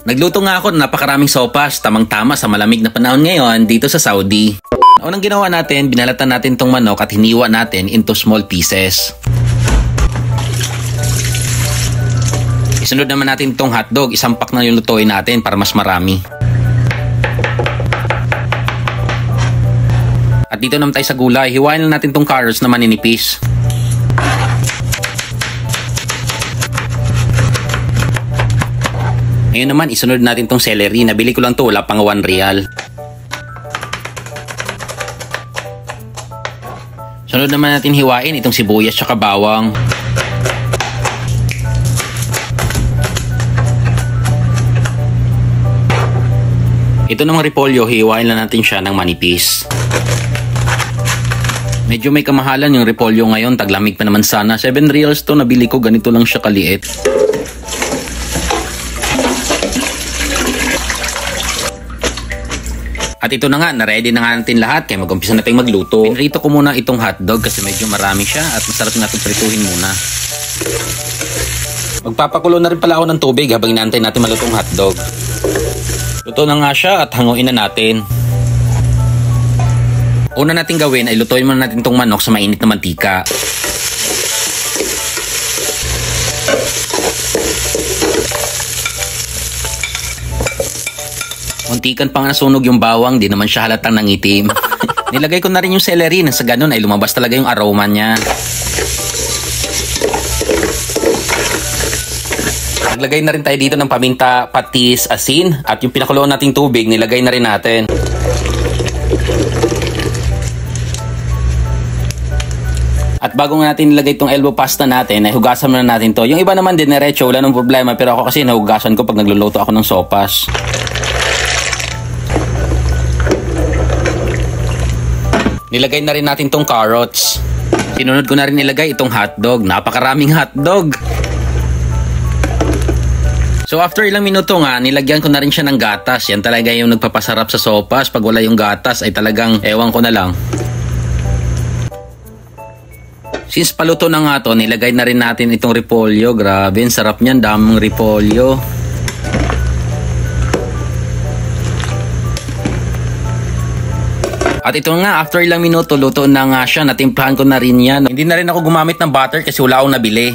Nagluto nga ako ng napakaraming sopas, tamang-tama sa malamig na panahon ngayon dito sa Saudi. Unang ginawa natin, binalatan natin tong manok at hiniwa natin into small pieces. Isunod naman natin tong hotdog, isang pack na yung lutuin natin para mas marami. At dito naman tayo sa gulay, hiwain lang natin tong carrots na maninipis. Ngayon naman, isunod natin tong celery. Nabili ko lang to, wala pang 1 real. Sunod naman natin hiwain itong sibuyas at bawang. Ito namang repolyo, hiwain lang natin siya ng manipis. Medyo may kamahalan yung repolyo ngayon, taglamig pa naman sana. 7 reals to nabili ko, ganito lang siya kaliit. At ito na nga, na-ready na nga natin lahat kaya mag-umpisa na tayong magluto. Pinrito ko muna itong hotdog kasi medyo marami siya at masarap nga itong prituhin muna. Magpapakulo na rin pala ako ng tubig habang inaantay natin malutong hotdog. Luto na nga siya at hanguin na natin. Una natin gawin ay lutuin muna natin itong manok sa mainit na mantika. Muntikan pa nga nasunog yung bawang, di naman siya halatang nangitim. Nilagay ko na rin yung celery na sa ganun ay lumabas talaga yung aroma niya. Naglagay na rin tayo dito ng paminta, patis, asin at yung pinakuloan nating tubig nilagay na rin natin. At bago nga natin nilagay itong elbow pasta natin ay hugasan muna natin to. Yung iba naman din diretso, wala nang problema, pero ako kasi nahugasan ko pag nagluluto ako ng sopas. Nilagay na rin natin tong carrots. Sinunod ko na rin nilagay itong hotdog. Napakaraming hotdog. So after ilang minuto nga, nilagyan ko na rin siya ng gatas. Yan talaga yung nagpapasarap sa sopas. Pag wala yung gatas ay talagang ewan ko na lang. Since paluto na nga to, nilagay na rin natin itong repolyo. Grabe, sarap niyan. Daming repolyo. At ito nga, after ilang minuto, luto na nga siya. Natimplahan ko na rin yan. Hindi na rin ako gumamit ng butter kasi wala akong nabili.